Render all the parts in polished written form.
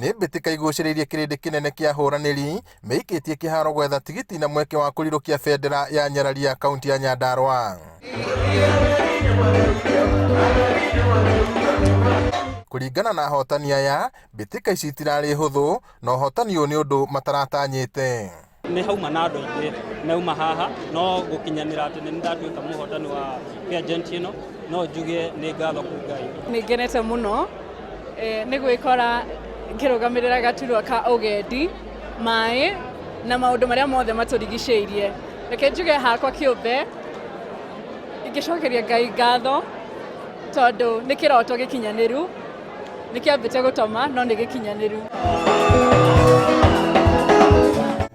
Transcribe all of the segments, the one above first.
nĩ mbĩtĩka igucĩrĩirie kĩrĩndĩ kĩnene kĩa hũranĩri mĩikĩtie kĩharo gwetha tigiti na mweke wa kũrirũkia bendera ya Nyarari ya kaunti ya Nyandarua. Kũringana na ahotani aya, mbĩtĩka ici itirarĩ hũthũ na ũhotani ũyũ nĩ ũndũ mataratanyĩte. Nĩ hauma na andũ aingĩ nauma haha no gũkinyanĩra atĩ nĩ ndatuĩka mũhotani wa pageant ĩno no njuge nĩ ngatho kwĩ Ngai. Nĩ ngenete mũno nĩ gwĩkora ngĩrũgamĩrĩra gaturwa ka ũgendi, maĩ na maũndũ marĩa mothe matũrigicĩirie. Reke njuge hakwa kĩũmbe ingĩcokeria Ngai ngatho tondũ nĩ kĩroto gĩkinyanĩru, nĩ kĩambĩte gũtoma no nĩ gĩkinyanĩru.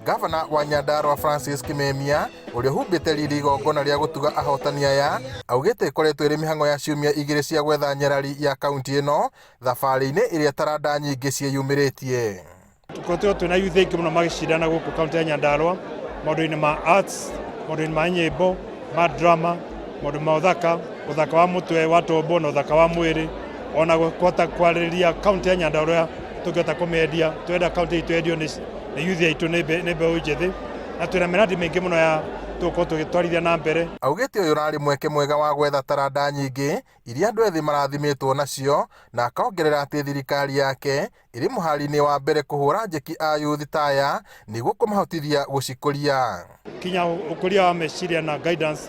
Gavana wa Nyandarua Francis Kimemia ũrĩa humbĩte riri igongona rĩa gũtuga ahotani aya augĩte ĩkoretwo ĩrĩ mĩhang'o ya ciumia igĩrĩ cia gwetha Nyarari ya kaunti ĩno thabarĩ-inĩ ĩrĩa taranda nyingĩ ciĩyumĩrĩtie. Tũkoretwo twĩna youth aingĩ mũno magĩcindana gũkũ kaunti ya Nyandarua maũndũ-inĩ ma arts, maũndũ-inĩ ma nyĩmbo, ma drama, maũndũ ma ũthaka wa mũtwe wa tombo na ũthaka wa mwĩrĩ, ona kũhota kwarĩrĩria kaunti ya Nyandarua tũkĩhota kũmĩendia. Twenda kaunti itũ endio nĩ youth aitũ nĩ mbeũ njĩthĩ na twĩna mĩradi mĩingĩ mũno ya tũgũkorwo tũgĩtwarithia na mbere. Augĩte ũyũ ũrarĩ mweke mwega wa gwetha taranda nyingĩ iria andũ ethĩ marathimĩtwo nacio, na akongerera atĩ thirikari yake ĩrĩ mũhari-inĩ wa mbere kũhũra njeki a youth taya nĩguo kũmahotithia gũcikũria. Kinya ũkũria wa meciria na guidance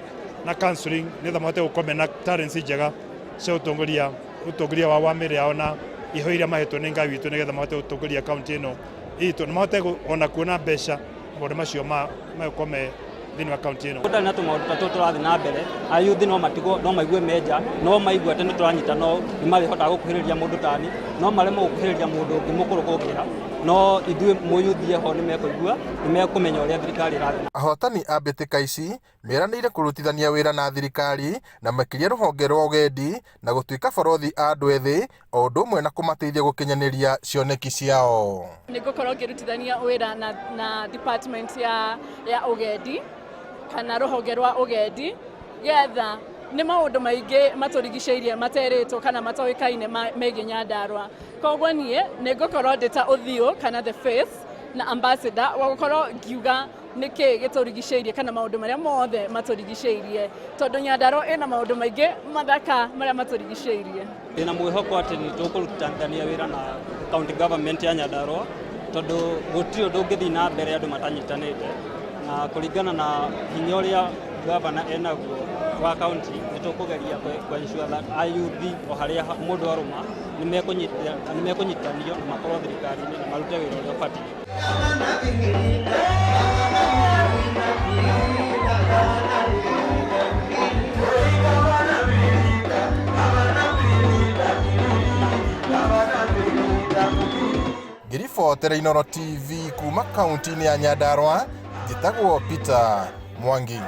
na counseling nĩgetha mahote gũkorwo mena talents njega cia ũtongoria wa mĩrĩ yao na iho iria mahetwo nĩ Ngai witũ nĩgetha mahote gũtongoria kaunti ĩno itũ na mahote ona kuona mbeca maũndũ macio magũkorwo me thĩinĩ wa kaunti ĩno. Gũtarĩ na tũmaũndũ ta tũtũ tũrathiĩ na mbere, ayuthi no matigwo no maigue menja, no maigua atĩ nĩ tũranyita no nĩ marĩhotaga gũkuhĩrĩria mũndũ tani, no maremwo gũkuhĩrĩria mũndũ ũngĩ mũkũrũ gũkĩra, no ithuĩ mũyuthi ho nĩ mekũigua, nĩ mekũmenya ũrĩa thirikari ĩrathiĩ. Ahotani a mbĩtĩka ici meranĩire kũrutithania wĩra na thirikari na makĩria rũhonge rwa ũgendi na gũtuĩka borothi a andũ ethĩ o ũndũ ũmwe na kũmateithia gũkinyanĩria cioneki ciao. Nĩ ngũkorwo ngĩrutithania wĩra na department ya ũgendi kana rũhonge rwa ũgendi getha nĩ maũndũ maingĩ matũrigicĩirie materĩtwo kana matoĩkaine megiĩ Nyandarua. Koguo niĩ nĩ ngũkorwo ndĩ ta ũthiũ kana the face na ambassador wa gũkorwo ngiuga nĩkĩ gĩtũrigicĩirie kana maũndũ marĩa mothe matũrigicĩirie tondũ Nyandarua ĩna maũndũ maingĩ mathaka marĩa matũrigicĩirie. Ndĩna mwĩhoko atĩ nĩ tũkũrutithania wĩra na county government ya Nyandarua tondũ gũtirĩ ũndũ ũngĩthiĩ na mbere andũ matanyitanĩte, na kũringana na hinya ũrĩa gavana enaguo wa kaunti nĩ tũkũgeria ensure that ayuthi o harĩa mũndũ arũma nĩ mekũnyitanio na makorwo thirikari-inĩ na marute wĩra ũrĩa ũbatiĩ. Ngĩribotera Inooro TV kuma kaunti-inĩ ya Nyandarua, njĩtagwo Peter Mwangi.